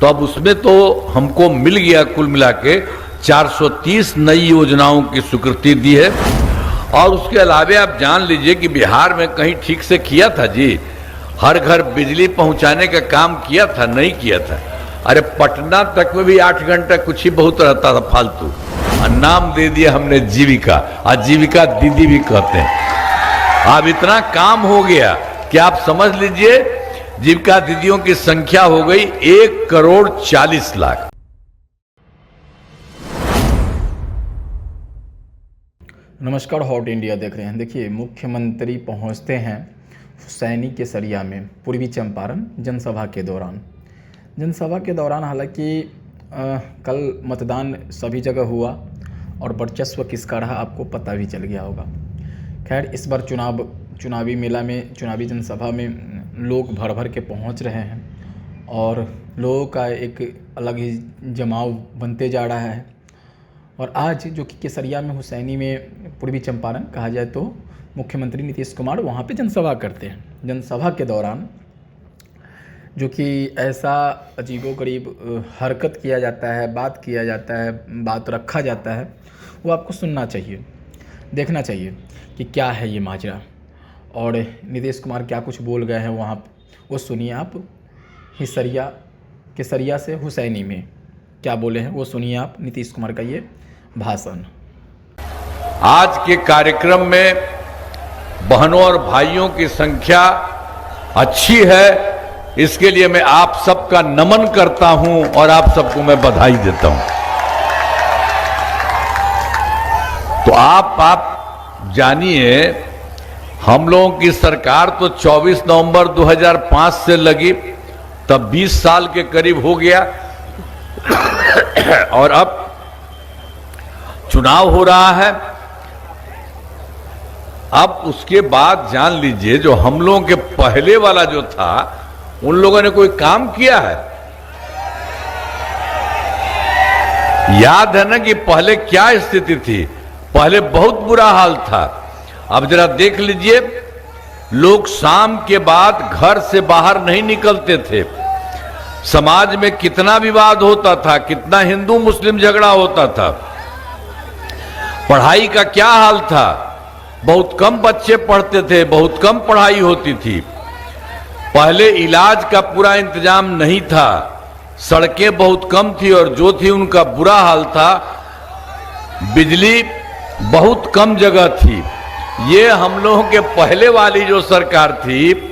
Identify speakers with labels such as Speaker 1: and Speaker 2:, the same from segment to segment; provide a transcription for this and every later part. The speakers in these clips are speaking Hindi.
Speaker 1: तो अब उसमें तो हमको मिल गया कुल मिला के 430 नई योजनाओं की स्वीकृति दी है। और उसके अलावे आप जान लीजिए कि बिहार में कहीं ठीक से किया था जी, हर घर बिजली पहुंचाने का काम किया था? नहीं किया था। अरे पटना तक में भी 8 घंटा कुछ ही बहुत रहता था फालतू, और नाम दे दिया हमने जीविका, आजीविका दीदी भी कहते हैं। अब इतना काम हो गया कि आप समझ लीजिए जीविका दीदियों की संख्या हो गई 1,40,00,000।
Speaker 2: नमस्कार, हॉट इंडिया देख रहे हैं। देखिए, मुख्यमंत्री पहुंचते हैं हुसैनी के सरिया में पूर्वी चंपारण जनसभा के दौरान हालांकि कल मतदान सभी जगह हुआ और वर्चस्व किसका रहा आपको पता भी चल गया होगा। खैर, इस बार चुनावी मेला में, चुनावी जनसभा में लोग भर भर के पहुंच रहे हैं और लोगों का एक अलग ही जमाव बनते जा रहा है। और आज जो कि केसरिया में, हुसैनी में, पूर्वी चंपारण कहा जाए तो मुख्यमंत्री नीतीश कुमार वहाँ पे जनसभा करते हैं। जनसभा के दौरान जो कि ऐसा अजीबोगरीब हरकत किया जाता है, बात किया जाता है, बात रखा जाता है, वो आपको सुनना चाहिए, देखना चाहिए कि क्या है ये माजरा और नीतीश कुमार क्या कुछ बोल गए हैं वहाँ। वो सुनिए आप। केसरिया से हुसैनी में क्या बोले हैं वो सुनिए आप, नीतीश कुमार का ये भाषण।
Speaker 1: आज के कार्यक्रम में बहनों और भाइयों की संख्या अच्छी है, इसके लिए मैं आप सबका नमन करता हूं और आप सबको मैं बधाई देता हूं। तो आप जानिए, हम लोगों की सरकार तो 24 नवंबर 2005 से लगी, तब 20 साल के करीब हो गया और अब चुनाव हो रहा है। अब उसके बाद जान लीजिए, जो हम लोगों के पहले वाला जो था, उन लोगों ने कोई काम किया है? याद है ना कि पहले क्या स्थिति थी? पहले बहुत बुरा हाल था। अब जरा देख लीजिए, लोग शाम के बाद घर से बाहर नहीं निकलते थे। समाज में कितना विवाद होता था, कितना हिंदू मुस्लिम झगड़ा होता था। पढ़ाई का क्या हाल था? बहुत कम बच्चे पढ़ते थे, बहुत कम पढ़ाई होती थी। पहले इलाज का पूरा इंतजाम नहीं था, सड़कें बहुत कम थी और जो थी उनका बुरा हाल था। बिजली बहुत कम जगह थी। ये हम लोगों के पहले वाली जो सरकार थी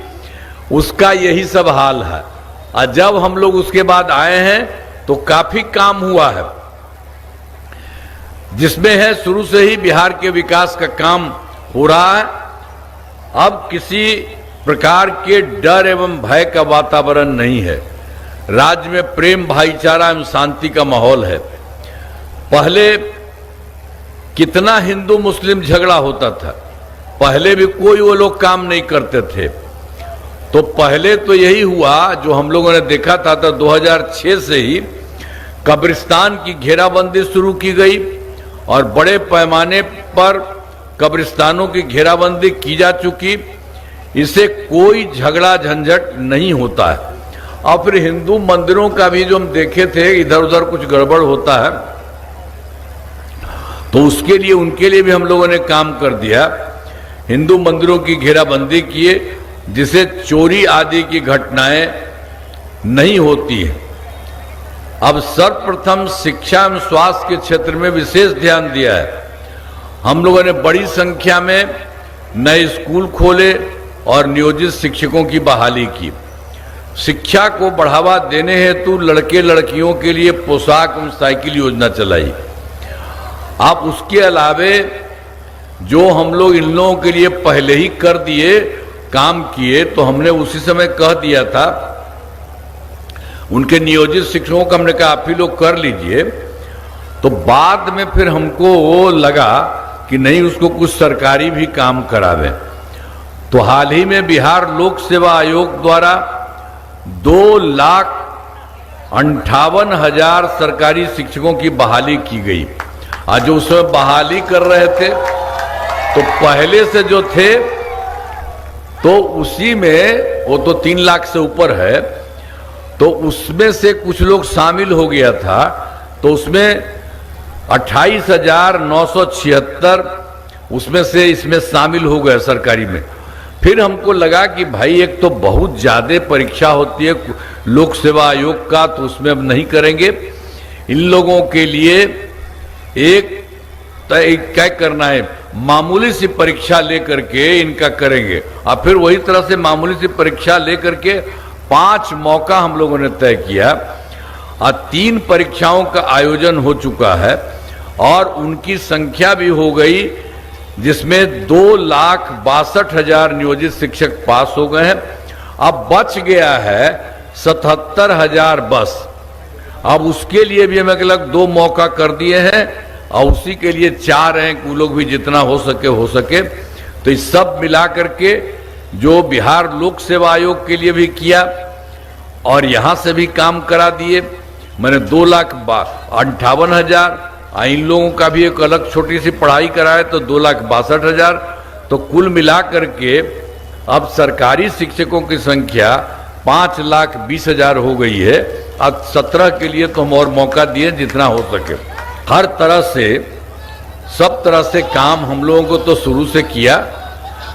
Speaker 1: उसका यही सब हाल है। और जब हम लोग उसके बाद आए हैं तो काफी काम हुआ है, जिसमें है शुरू से ही बिहार के विकास का काम हो रहा है। अब किसी प्रकार के डर एवं भय का वातावरण नहीं है। राज्य में प्रेम, भाईचारा एवं शांति का माहौल है। पहले कितना हिंदू मुस्लिम झगड़ा होता था, पहले भी कोई वो लोग काम नहीं करते थे। तो पहले तो यही हुआ जो हम लोगों ने देखा था, 2006 से ही कब्रिस्तान की घेराबंदी शुरू की गई और बड़े पैमाने पर कब्रिस्तानों की घेराबंदी की जा चुकी। इससे कोई झगड़ा झंझट नहीं होता है। और फिर हिंदू मंदिरों का भी जो हम देखे थे, इधर उधर कुछ गड़बड़ होता है, तो उसके लिए, उनके लिए भी हम लोगों ने काम कर दिया। हिंदू मंदिरों की घेराबंदी किए, जिससे चोरी आदि की घटनाएं नहीं होती है। अब सर्वप्रथम शिक्षा एवं स्वास्थ्य के क्षेत्र में विशेष ध्यान दिया है। हम लोगों ने बड़ी संख्या में नए स्कूल खोले और नियोजित शिक्षकों की बहाली की। शिक्षा को बढ़ावा देने हेतु लड़के लड़कियों के लिए पोशाक एवं साइकिल योजना चलाई। आप उसके अलावे जो हम लोग इन लोगों के लिए पहले ही कर दिए, काम किए, तो हमने उसी समय कह दिया था उनके नियोजित शिक्षकों को, हमने कहा आप ही लोग कर लीजिए। तो बाद में फिर हमको लगा कि नहीं, उसको कुछ सरकारी भी काम करावें। तो हाल ही में बिहार लोक सेवा आयोग द्वारा 2,58,000 सरकारी शिक्षकों की बहाली की गई। आज जो उसमें बहाली कर रहे थे, तो पहले से जो थे तो उसी में वो तो 3 लाख से ऊपर है, तो उसमें से कुछ लोग शामिल हो गया था, तो उसमें 28,976 उसमें से इसमें शामिल हो गए सरकारी में। फिर हमको लगा कि भाई एक तो बहुत ज्यादा परीक्षा होती है लोक सेवा आयोग का, तो उसमें अब नहीं करेंगे। इन लोगों के लिए एक क्या करना है, मामूली सी परीक्षा लेकर के इनका करेंगे, और फिर वही तरह से मामूली सी परीक्षा लेकर के 5 मौका हम लोगों ने तय किया, और 3 परीक्षाओं का आयोजन हो चुका है और उनकी संख्या भी हो गई, जिसमें 2,62,000 नियोजित शिक्षक पास हो गए हैं। अब बच गया है 77,000 बस। अब उसके लिए भी हमें लगभग 2 मौका कर दिए हैं, और उसी के लिए 4 हैं, वो लोग भी जितना हो सके। तो इस सब मिला करके जो बिहार लोक सेवा आयोग के लिए भी किया और यहां से भी काम करा दिए, मैंने 2,58,000, इन लोगों का भी एक अलग छोटी सी पढ़ाई कराए तो 2,62,000। तो कुल मिलाकर के अब सरकारी शिक्षकों की संख्या 5,20,000 हो गई है। अब 17 के लिए तो हम और मौका दिए जितना हो सके। हर तरह से सब तरह से काम हम लोगों को तो शुरू से किया,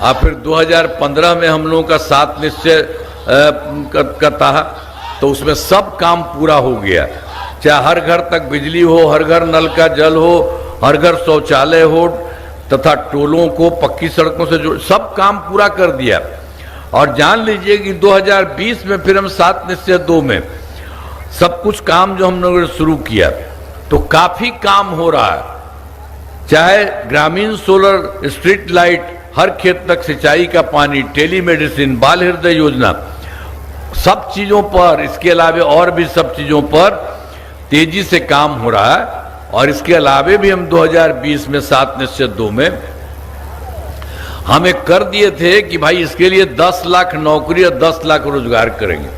Speaker 1: और फिर 2015 में हम लोगों का 7 निश्चय का था, तो उसमें सब काम पूरा हो गया। चाहे हर घर तक बिजली हो, हर घर नल का जल हो, हर घर शौचालय हो, तथा टोलों को पक्की सड़कों से जोड़, सब काम पूरा कर दिया। और जान लीजिए कि 2020 में फिर हम 7 निश्चय 2 में सब कुछ काम जो हम लोगों ने शुरू किया, तो काफी काम हो रहा है। चाहे ग्रामीण सोलर स्ट्रीट लाइट, हर खेत तक सिंचाई का पानी, टेलीमेडिसिन, बाल हृदय योजना, सब चीजों पर, इसके अलावे और भी सब चीजों पर तेजी से काम हो रहा है। और इसके अलावे भी हम 2020 में 7 निश्चय 2 में हमें कर दिए थे कि भाई इसके लिए 10 लाख नौकरी और 10 लाख रोजगार करेंगे।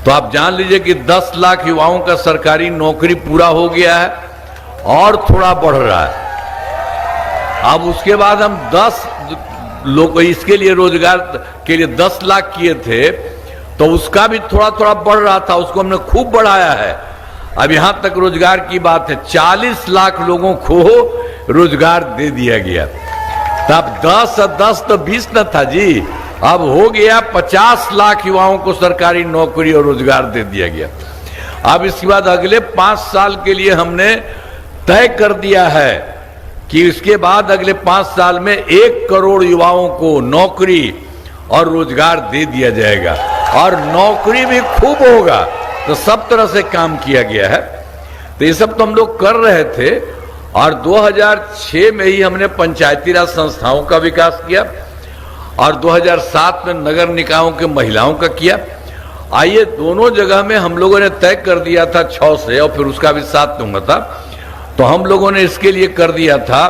Speaker 1: तो आप जान लीजिए कि 10 लाख युवाओं का सरकारी नौकरी पूरा हो गया है और थोड़ा बढ़ रहा है। अब उसके बाद हम 10 लोग इसके लिए रोजगार के लिए 10 लाख किए थे, तो उसका भी थोड़ा थोड़ा बढ़ रहा था, उसको हमने खूब बढ़ाया है। अब यहां तक रोजगार की बात है, 40 लाख लोगों को रोजगार दे दिया गया। तब 10 और 10 तो 20 न था जी, अब हो गया 50 लाख युवाओं को सरकारी नौकरी और रोजगार दे दिया गया। अब इसके बाद अगले 5 साल के लिए हमने तय कर दिया है कि इसके बाद अगले 5 साल में 1 करोड़ युवाओं को नौकरी और रोजगार दे दिया जाएगा, और नौकरी भी खूब होगा। तो सब तरह से काम किया गया है। तो ये सब तो हम लोग कर रहे थे। और 2006 में ही हमने पंचायती राज संस्थाओं का विकास किया, और 2007 में नगर निकायों के महिलाओं का किया। आइए, दोनों जगह में हम लोगों ने तय कर दिया था 6 से, और फिर उसका भी 7 दूंगा था। तो हम लोगों ने इसके लिए कर दिया था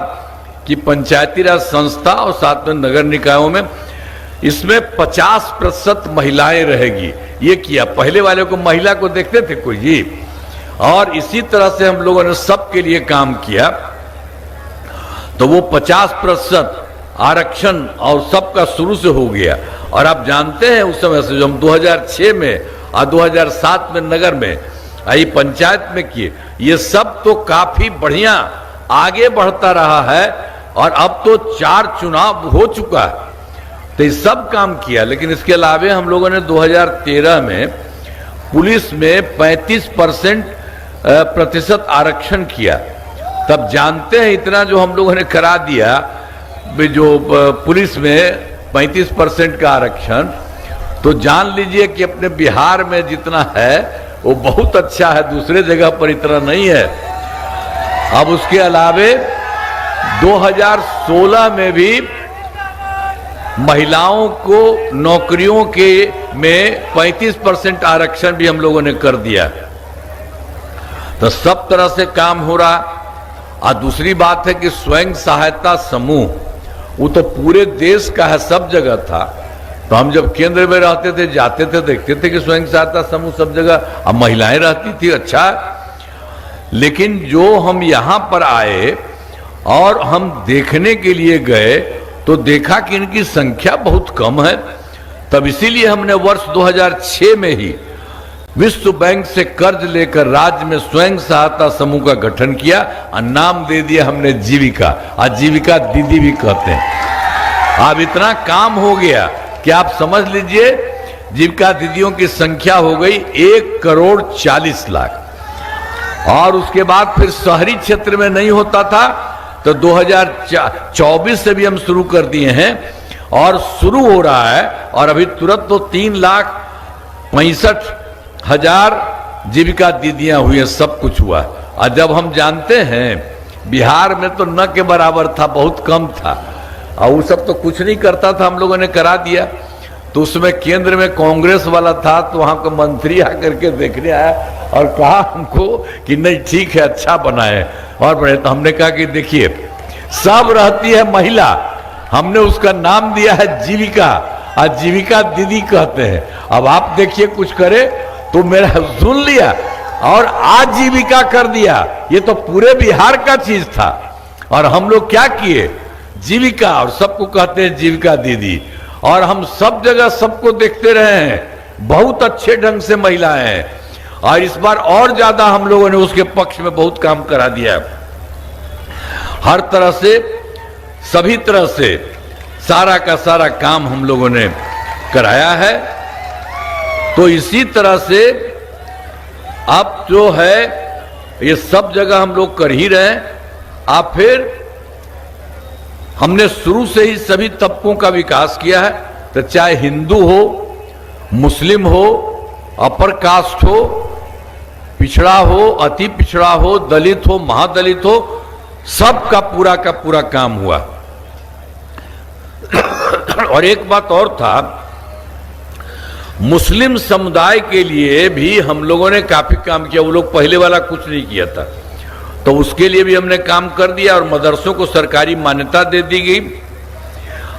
Speaker 1: कि पंचायती राज संस्था और साथ में नगर निकायों में इसमें 50% महिलाएं रहेगी, ये किया। पहले वाले को महिला को देखते थे कोई जी, और इसी तरह से हम लोगों ने सबके लिए काम किया। तो वो 50% आरक्षण और सबका शुरू से हो गया। और आप जानते हैं उस समय से जो हम 2006 में और 2007 में नगर में आई पंचायत में किए, ये सब तो काफी बढ़िया आगे बढ़ता रहा है। और अब तो 4 चुनाव हो चुका है, तो ये सब काम किया। लेकिन इसके अलावे हम लोगों ने 2013 में पुलिस में 35% आरक्षण किया। तब जानते हैं इतना जो हम लोगों ने करा दिया, जो पुलिस में 35% का आरक्षण, तो जान लीजिए कि अपने बिहार में जितना है वो बहुत अच्छा है, दूसरे जगह पर इतना नहीं है। अब उसके अलावे 2016 में भी महिलाओं को नौकरियों के में 35% आरक्षण भी हम लोगों ने कर दिया। तो सब तरह से काम हो रहा। और दूसरी बात है कि स्वयं सहायता समूह, वो तो पूरे देश का है, सब जगह था। तो हम जब केंद्र में रहते थे, जाते थे, देखते थे कि स्वयं सहायता समूह सब जगह, अब महिलाएं रहती थी, अच्छा। लेकिन जो हम यहां पर आए और हम देखने के लिए गए, तो देखा कि इनकी संख्या बहुत कम है। तब इसीलिए हमने वर्ष 2006 में ही विश्व बैंक से कर्ज लेकर राज्य में स्वयं सहायता समूह का गठन किया और नाम दे दिया हमने जीविका। आजीविका दीदी भी कहते हैं। अब इतना काम हो गया कि आप समझ लीजिए जीविका दीदियों की संख्या हो गई 1,40,00,000। और उसके बाद फिर शहरी क्षेत्र में नहीं होता था तो 2024 से भी हम शुरू कर दिए हैं और शुरू हो रहा है। और अभी तुरंत तो 3,65,000 जीविका दीदियां हुई हैं, सब कुछ हुआ। और जब हम जानते हैं बिहार में तो न के बराबर था, बहुत कम था और वो सब तो कुछ नहीं करता था, हम लोगों ने करा दिया। तो उसमें केंद्र में कांग्रेस वाला था तो वहां का मंत्री आकर के देखने आया और कहा हमको कि नहीं ठीक है, अच्छा बनाए और बड़े। तो हमने कहा कि देखिए सब रहती है महिला, हमने उसका नाम दिया है जीविका, आजीविका दीदी कहते हैं। अब आप देखिए कुछ करे तो मेरा सुन लिया और आजीविका कर दिया। ये तो पूरे बिहार का चीज था और हम लोग क्या किए, जीविका, और सबको कहते हैं जीविका दीदी। और हम सब जगह सबको देखते रहे हैं, बहुत अच्छे ढंग से महिलाएं हैं। और इस बार और ज्यादा हम लोगों ने उसके पक्ष में बहुत काम करा दिया है। हर तरह से, सभी तरह से सारा का सारा काम हम लोगों ने कराया है। तो इसी तरह से अब जो है ये सब जगह हम लोग कर ही रहे हैं। अब फिर हमने शुरू से ही सभी तबकों का विकास किया है, तो चाहे हिंदू हो, मुस्लिम हो, अपर कास्ट हो, पिछड़ा हो, अति पिछड़ा हो, दलित हो, महादलित हो, सबका पूरा का पूरा काम हुआ। और एक बात और था, मुस्लिम समुदाय के लिए भी हम लोगों ने काफी काम किया। वो लोग पहले वाला कुछ नहीं किया था, तो उसके लिए भी हमने काम कर दिया और मदरसों को सरकारी मान्यता दे दी गई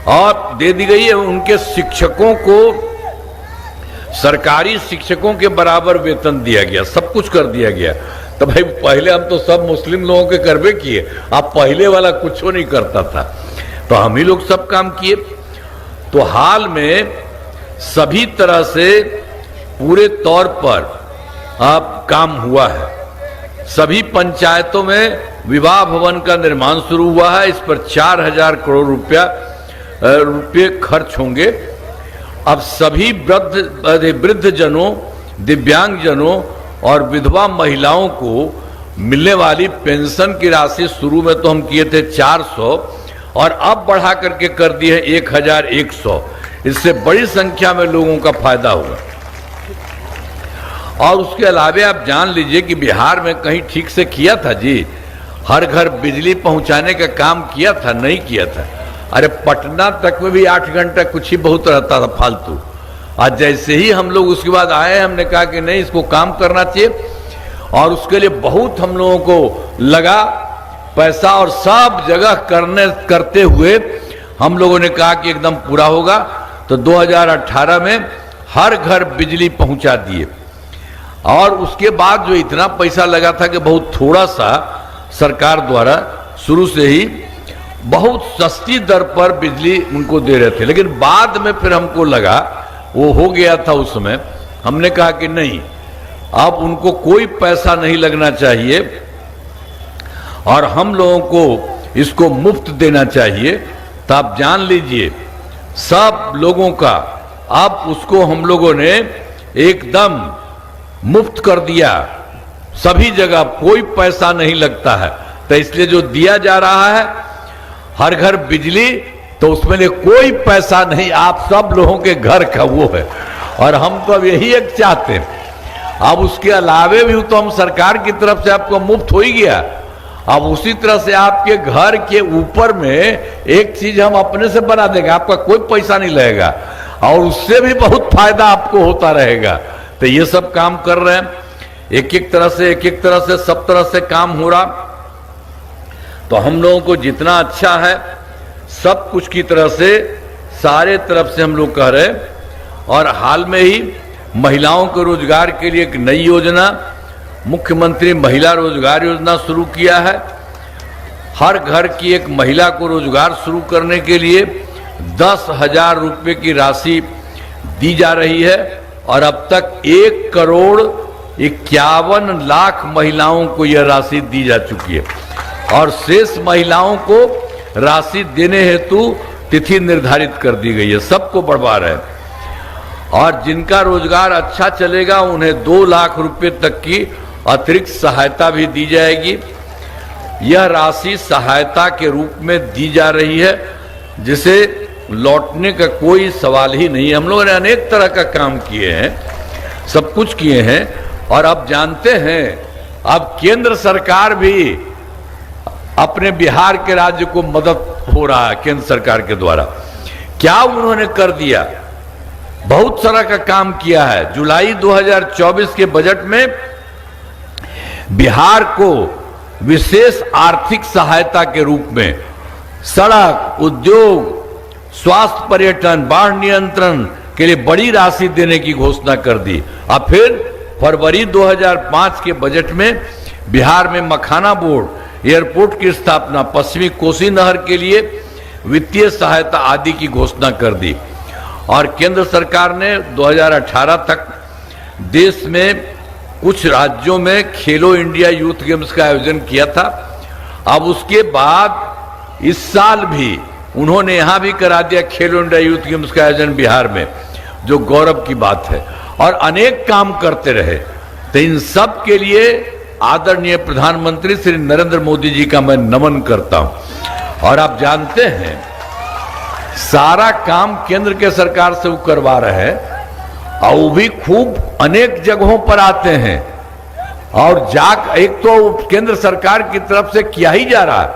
Speaker 1: और दे दी गई है। उनके शिक्षकों को सरकारी शिक्षकों के बराबर वेतन दिया गया, सब कुछ कर दिया गया। तो भाई पहले हम तो सब मुस्लिम लोगों के करबे किए, अब पहले वाला कुछ नहीं करता था, तो हम ही लोग सब काम किए। तो हाल में सभी तरह से पूरे तौर पर अब काम हुआ है। सभी पंचायतों में विवाह भवन का निर्माण शुरू हुआ है। इस पर 4,000 करोड़ रुपये खर्च होंगे। अब सभी वृद्ध जनों, दिव्यांग जनों और विधवा महिलाओं को मिलने वाली पेंशन की राशि शुरू में तो हम किए थे 400 और अब बढ़ा करके कर दिए हैं 1,100। इससे बड़ी संख्या में लोगों का फायदा हुआ। और उसके अलावे आप जान लीजिए कि बिहार में कहीं ठीक से किया था जी, हर घर बिजली पहुंचाने का काम किया था? नहीं किया था। अरे पटना तक में भी 8 घंटा कुछ ही बहुत रहता था फालतू। आज जैसे ही हम लोग उसके बाद आए, हमने कहा कि नहीं इसको काम करना चाहिए और उसके लिए बहुत हम लोगों को लगा पैसा और सब जगह करते हुए हम लोगों ने कहा कि एकदम पूरा होगा। तो 2018 में हर घर बिजली पहुंचा दिए और उसके बाद जो इतना पैसा लगा था कि बहुत थोड़ा सा सरकार द्वारा शुरू से ही बहुत सस्ती दर पर बिजली उनको दे रहे थे, लेकिन बाद में फिर हमको लगा वो हो गया था उस समय, हमने कहा कि नहीं अब उनको कोई पैसा नहीं लगना चाहिए और हम लोगों को इसको मुफ्त देना चाहिए। तो आप जान लीजिए सब लोगों का अब उसको हम लोगों ने एकदम मुफ्त कर दिया, सभी जगह कोई पैसा नहीं लगता है। तो इसलिए जो दिया जा रहा है हर घर बिजली, तो उसमें लिए कोई पैसा नहीं, आप सब लोगों के घर का वो है। और हम तो अब यही एक चाहते हैं। अब उसके अलावे भी तो हम सरकार की तरफ से आपको मुफ्त हो ही गया, अब उसी तरह से आपके घर के ऊपर में एक चीज हम अपने से बना देंगे, आपका कोई पैसा नहीं लगेगा और उससे भी बहुत फायदा आपको होता रहेगा। तो ये सब काम कर रहे हैं, एक एक तरह से सब तरह से काम हो रहा। तो हम लोगों को जितना अच्छा है सब कुछ की तरह से सारे तरफ से हम लोग कह रहे हैं। और हाल में ही महिलाओं के रोजगार के लिए एक नई योजना, मुख्यमंत्री महिला रोजगार योजना शुरू किया है। हर घर की एक महिला को रोजगार शुरू करने के लिए 10,000 रुपये की राशि दी जा रही है और अब तक 1,51,00,000 महिलाओं को यह राशि दी जा चुकी है और शेष महिलाओं को राशि देने हेतु तिथि निर्धारित कर दी गई है। सबको बढ़वा रहे हैं और जिनका रोजगार अच्छा चलेगा उन्हें 2 लाख रुपए तक की अतिरिक्त सहायता भी दी जाएगी। यह राशि सहायता के रूप में दी जा रही है जिसे लौटने का कोई सवाल ही नहीं है। हम लोगों ने अनेक तरह का काम किए हैं, सब कुछ किए हैं और अब जानते हैं अब केंद्र सरकार भी अपने बिहार के राज्य को मदद हो रहा है केंद्र सरकार के द्वारा। क्या उन्होंने कर दिया? बहुत सारा का काम किया है। जुलाई 2024 के बजट में बिहार को विशेष आर्थिक सहायता के रूप में सड़क, उद्योग, स्वास्थ्य, पर्यटन, बाढ़ नियंत्रण के लिए बड़ी राशि देने की घोषणा कर दी। अब फिर फरवरी 2005 के बजट में बिहार में मखाना बोर्ड, एयरपोर्ट की स्थापना, पश्चिमी कोसी नहर के लिए वित्तीय सहायता आदि की घोषणा कर दी। और केंद्र सरकार ने 2018 तक देश में कुछ राज्यों में खेलो इंडिया यूथ गेम्स का आयोजन किया था। अब उसके बाद इस साल भी उन्होंने यहां भी करा दिया खेलो इंडिया यूथ गेम्स का आयोजन बिहार में, जो गौरव की बात है। और अनेक काम करते रहे। तो इन सब के लिए आदरणीय प्रधानमंत्री श्री नरेंद्र मोदी जी का मैं नमन करता हूं। और आप जानते हैं सारा काम केंद्र के सरकार से वो करवा रहे हैं और वो भी खूब अनेक जगहों पर आते हैं और एक तो केंद्र सरकार की तरफ से किया ही जा रहा है,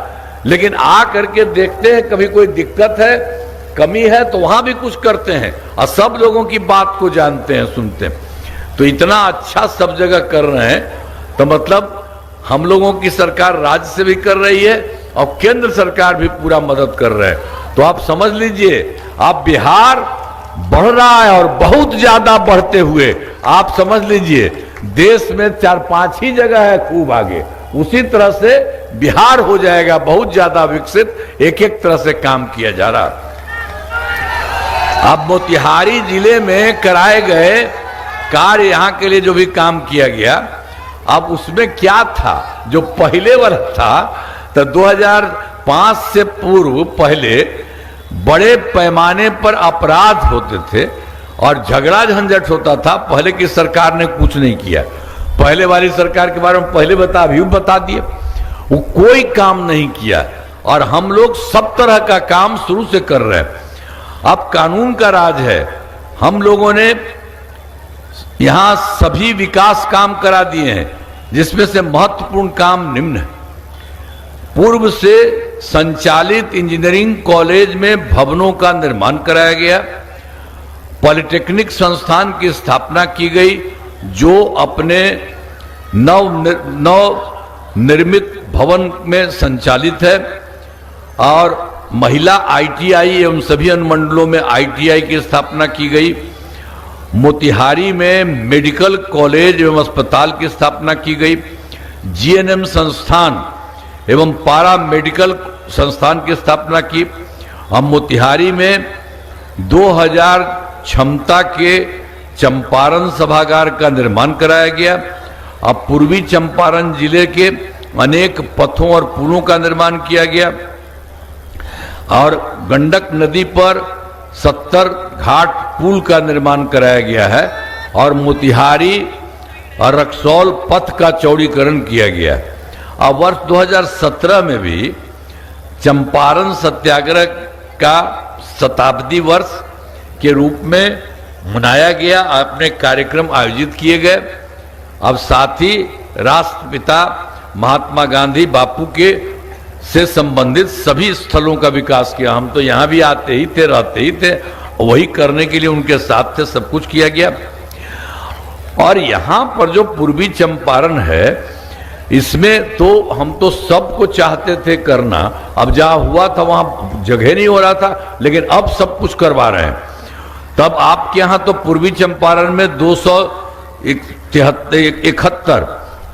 Speaker 1: लेकिन आ करके देखते हैं कभी कोई दिक्कत है, कमी है तो वहां भी कुछ करते हैं और सब लोगों की बात को जानते हैं, सुनते हैं। तो इतना अच्छा सब जगह कर रहे हैं तो मतलब हम लोगों की सरकार राज्य से भी कर रही है और केंद्र सरकार भी पूरा मदद कर रहे हैं। तो आप समझ लीजिए आप बिहार बढ़ रहा है और बहुत ज्यादा बढ़ते हुए आप समझ लीजिए देश में 4-5 ही जगह है खूब आगे, उसी तरह से बिहार हो जाएगा बहुत ज्यादा विकसित। एक एक तरह से काम किया जा रहा। अब मोतिहारी जिले में कराए गए कार्य यहाँ के लिए जो भी काम किया गया, अब उसमें क्या था जो पहले वाला था तो 2005 से पूर्व पहले बड़े पैमाने पर अपराध होते थे और झगड़ा झंझट होता था। पहले की सरकार ने कुछ नहीं किया। पहले वाली सरकार के बारे में पहले बता दिए, वो कोई काम नहीं किया और हम लोग सब तरह का काम शुरू से कर रहे हैं। अब कानून का राज है। हम लोगों ने यहां सभी विकास काम करा दिए हैं जिसमें से महत्वपूर्ण काम निम्न है। पूर्व से संचालित इंजीनियरिंग कॉलेज में भवनों का निर्माण कराया गया। पॉलिटेक्निक संस्थान की स्थापना की गई जो अपने नव निर्मित भवन में संचालित है। और महिला ITI एवं सभी अनुमंडलों में ITI की स्थापना की गई। मोतिहारी में मेडिकल कॉलेज एवं अस्पताल की स्थापना की गई। GNM संस्थान एवं पारा मेडिकल संस्थान की स्थापना की। हम मोतिहारी में 2000 क्षमता के चंपारण सभागार का निर्माण कराया गया। अब पूर्वी चंपारण जिले के अनेक पथों और पुलों का निर्माण किया गया और गंडक नदी पर 70 घाट पुल का निर्माण कराया गया है और मोतिहारी और रक्सौल पथ का चौड़ीकरण किया गया। अब वर्ष 2017 में भी चंपारण सत्याग्रह का शताब्दी वर्ष के रूप में मनाया गया। अपने कार्यक्रम आयोजित किए गए। अब साथ ही राष्ट्रपिता महात्मा गांधी बापू के से संबंधित सभी स्थलों का विकास किया। हम तो यहाँ भी आते ही थे, रहते ही थे, वही करने के लिए उनके साथ थे, सब कुछ किया गया। और यहाँ पर जो पूर्वी चंपारण है इसमें तो हम तो सबको चाहते थे करना। अब जहाँ हुआ था वहाँ जगह नहीं हो रहा था, लेकिन अब सब कुछ करवा रहे हैं। तब आपके यहाँ तो पूर्वी चंपारण में 271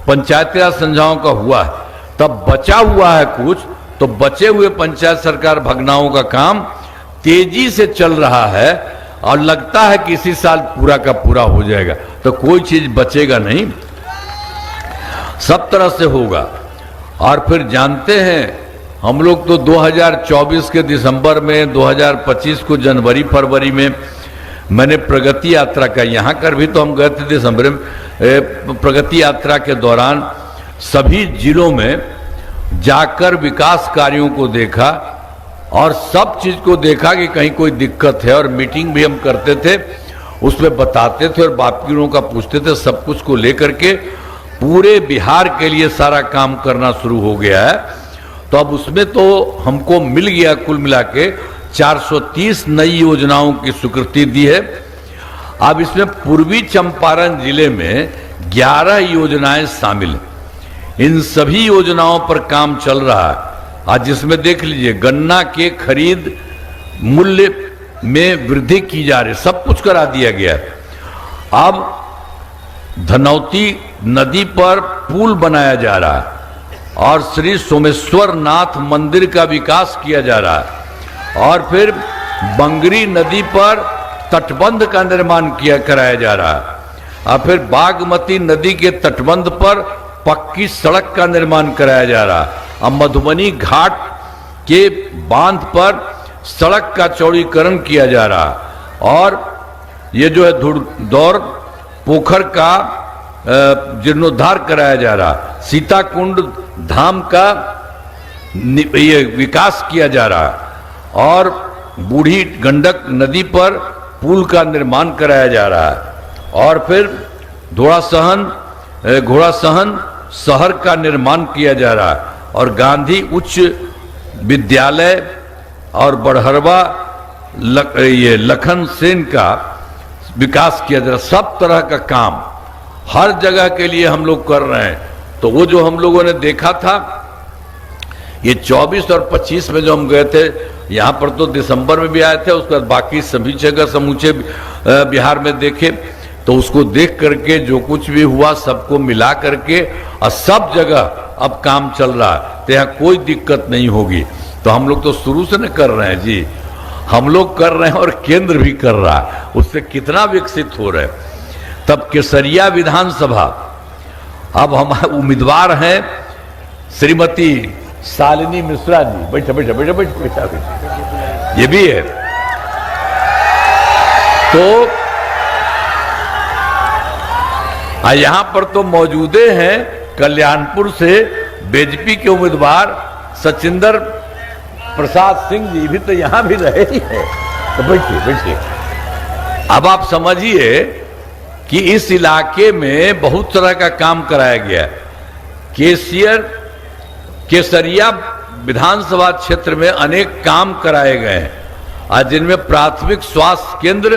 Speaker 1: पंचायती राज संस्थाओं का हुआ है। तब बचा हुआ है कुछ, तो बचे हुए पंचायत सरकार भगनाओं का काम तेजी से चल रहा है और लगता है कि इसी साल पूरा का पूरा हो जाएगा, तो कोई चीज बचेगा नहीं, सब तरह से होगा। और फिर जानते हैं हम लोग तो 2024 के दिसंबर में, 2025 को जनवरी फरवरी में मैंने प्रगति यात्रा का, यहाँ कर भी तो हम गए थे दिसंबर में, प्रगति यात्रा के दौरान सभी जिलों में जाकर विकास कार्यों को देखा और सब चीज को देखा कि कहीं कोई दिक्कत है, और मीटिंग भी हम करते थे, उसमें बताते थे और बाकियों का पूछते थे। सब कुछ को लेकर के पूरे बिहार के लिए सारा काम करना शुरू हो गया है। तो अब उसमें तो हमको मिल गया कुल मिला के 430 नई योजनाओं की स्वीकृति दी है। अब इसमें पूर्वी चंपारण जिले में 11 योजनाएं शामिल हैं। इन सभी योजनाओं पर काम चल रहा है। आज जिसमें देख लीजिए, गन्ना के खरीद मूल्य में वृद्धि की जा रही है, सब कुछ करा दिया गया है। अब धनौती नदी पर पुल बनाया जा रहा है और श्री सोमेश्वर नाथ मंदिर का विकास किया जा रहा है, और फिर बंगरी नदी पर तटबंध का निर्माण कराया जा रहा है, और फिर बागमती नदी के तटबंध पर पक्की सड़क का निर्माण कराया जा रहा है। अब मधुबनी घाट के बांध पर सड़क का चौड़ीकरण किया जा रहा है, और ये जो है धुड़दौर पोखर का जीर्णोद्धार कराया जा रहा है। सीताकुंड धाम का ये विकास किया जा रहा है, और बूढ़ी गंडक नदी पर पुल का निर्माण कराया जा रहा है, और फिर घोड़ासहन शहर का निर्माण किया जा रहा है, और गांधी उच्च विद्यालय और बड़हरवा ये लखन सेन का विकास किया जा रहा है। सब तरह का काम हर जगह के लिए हम लोग कर रहे हैं। तो वो जो हम लोगों ने देखा था, ये 24 और 25 में जो हम गए थे, यहाँ पर तो दिसंबर में भी आए थे, उसके बाद बाकी सभी जगह समूचे बिहार में देखे, तो उसको देख करके जो कुछ भी हुआ सबको मिला करके और सब जगह अब काम चल रहा है, तो यहाँ कोई दिक्कत नहीं होगी। तो हम लोग तो शुरू से न कर रहे हैं जी, हम लोग कर रहे हैं और केंद्र भी कर रहा है, उससे कितना विकसित हो रहे हैं। तब केसरिया विधानसभा, अब हम उम्मीदवार हैं श्रीमती शालिनी मिश्रा जी। बैठा बैठा बैठा बैठा बैठा बैठा, ये भी है। तो यहां पर तो मौजूदे हैं कल्याणपुर से बीजेपी के उम्मीदवार सचिंदर प्रसाद सिंह जी भी तो यहां भी रहे ही है। तो बैठिए बैठिए। अब आप समझिए कि इस इलाके में बहुत तरह का काम कराया गया। केसरिया विधानसभा क्षेत्र में अनेक काम कराए गए हैं, आज जिनमें प्राथमिक स्वास्थ्य केंद्र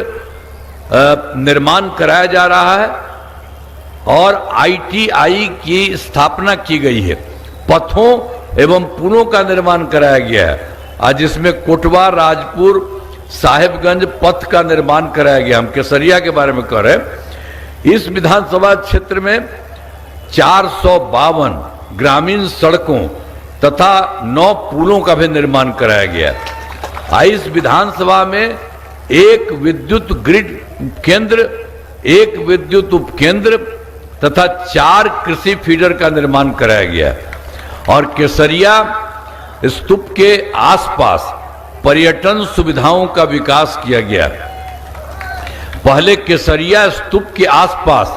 Speaker 1: निर्माण कराया जा रहा है और ITI की स्थापना की गई है। पथों एवं पुलों का निर्माण कराया गया है, आज जिसमें कोटवा राजपुर साहेबगंज पथ का निर्माण कराया गया। हम केसरिया के बारे में कह रहे हैं। इस विधानसभा क्षेत्र में 452 ग्रामीण सड़कों तथा 9 पुलों का भी निर्माण कराया गया। इस विधानसभा में एक विद्युत ग्रिड केंद्र, एक विद्युत उपकेंद्र तथा 4 कृषि फीडर का निर्माण कराया गया। और केसरिया स्तूप के आसपास पर्यटन सुविधाओं का विकास किया गया। पहले केसरिया स्तूप के आसपास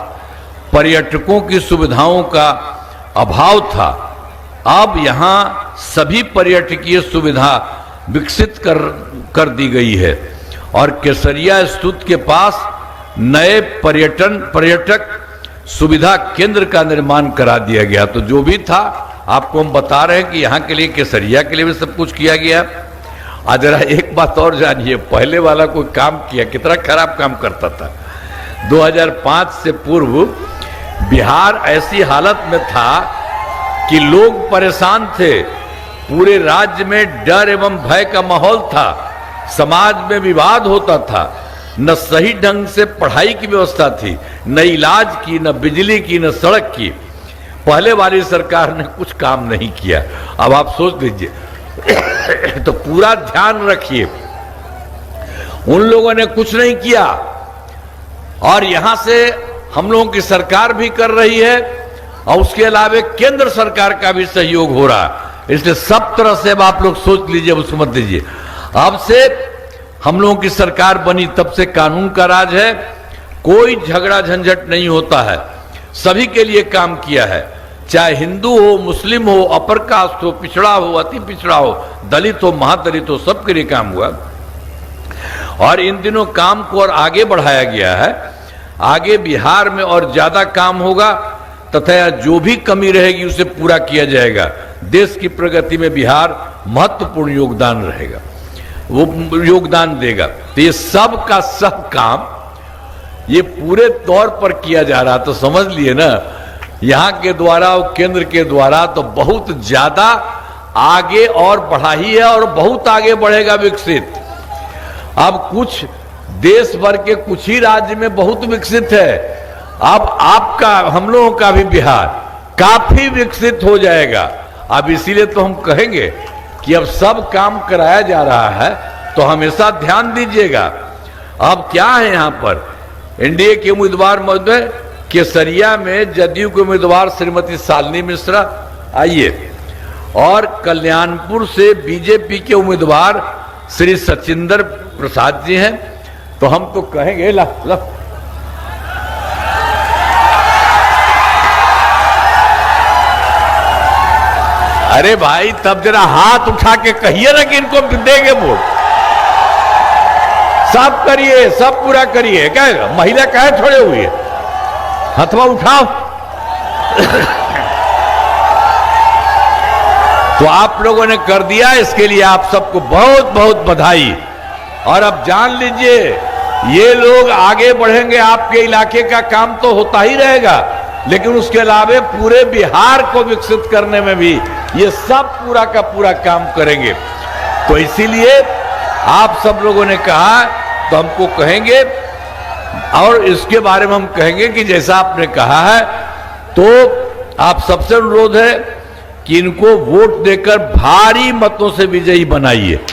Speaker 1: पर्यटकों की सुविधाओं का अभाव था, अब यहां सभी पर्यटकीय सुविधा विकसित कर दी गई है। और केसरिया स्तूप के पास नए पर्यटक सुविधा केंद्र का निर्माण करा दिया गया। तो जो भी था आपको हम बता रहे हैं कि यहाँ के लिए, केसरिया के लिए भी सब कुछ किया गया। आज जरा एक बात और जानिए, पहले वाला कोई काम किया, कितना खराब काम करता था। 2005 से पूर्व बिहार ऐसी हालत में था कि लोग परेशान थे, पूरे राज्य में डर एवं भय का माहौल था, समाज में विवाद होता था, न सही ढंग से पढ़ाई की व्यवस्था थी, न इलाज की, न बिजली की, न सड़क की। पहले वाली सरकार ने कुछ काम नहीं किया। अब आप सोच लीजिए तो पूरा ध्यान रखिए, उन लोगों ने कुछ नहीं किया और यहां से हम लोगों की सरकार भी कर रही है और उसके अलावा केंद्र सरकार का भी सहयोग हो रहा है। इसलिए सब तरह से अब आप लोग सोच लीजिए, उसको मत दीजिए। अब से हम लोगों की सरकार बनी तब से कानून का राज है, कोई झगड़ा झंझट नहीं होता है, सभी के लिए काम किया है, चाहे हिंदू हो, मुस्लिम हो, अपर कास्ट हो, पिछड़ा हो, अति पिछड़ा हो, दलित हो, महादलित हो, सबके लिए काम हुआ। और इन दिनों काम को और आगे बढ़ाया गया है। आगे बिहार में और ज्यादा काम होगा तथा जो भी कमी रहेगी उसे पूरा किया जाएगा। देश की प्रगति में बिहार महत्वपूर्ण योगदान रहेगा, वो योगदान देगा। तो ये सब का सब काम ये पूरे तौर पर किया जा रहा, तो समझ लिए ना, यहां के द्वारा और केंद्र के द्वारा तो बहुत ज्यादा आगे और बढ़ा ही है और बहुत आगे बढ़ेगा विकसित। अब कुछ देश भर के कुछ ही राज्य में बहुत विकसित है, अब आपका हम लोगों का भी बिहार काफी विकसित हो जाएगा। अब इसीलिए तो हम कहेंगे कि अब सब काम कराया जा रहा है, तो हमेशा ध्यान दीजिएगा। अब क्या है यहां पर एनडीए के उम्मीदवार महोदय, केसरिया में जदयू के उम्मीदवार श्रीमती शालिनी मिश्रा आइए और कल्याणपुर से बीजेपी के उम्मीदवार श्री सचिंदर प्रसाद जी हैं। तो हम तो कहेंगे ला अरे भाई तब जरा हाथ उठा के कहिए ना कि इनको देंगे वोट। सब करिए, सब पूरा करिए। क्या महिला कहे छोड़े हुए, हथवा उठाओ। तो आप लोगों ने कर दिया, इसके लिए आप सबको बहुत बहुत बधाई। और अब जान लीजिए ये लोग आगे बढ़ेंगे, आपके इलाके का काम तो होता ही रहेगा, लेकिन उसके अलावा पूरे बिहार को विकसित करने में भी ये सब पूरा का पूरा काम करेंगे। तो इसीलिए आप सब लोगों ने कहा तो हमको कहेंगे, और इसके बारे में हम कहेंगे कि जैसा आपने कहा है, तो आप सबसे अनुरोध है कि इनको वोट देकर भारी मतों से विजयी बनाइए।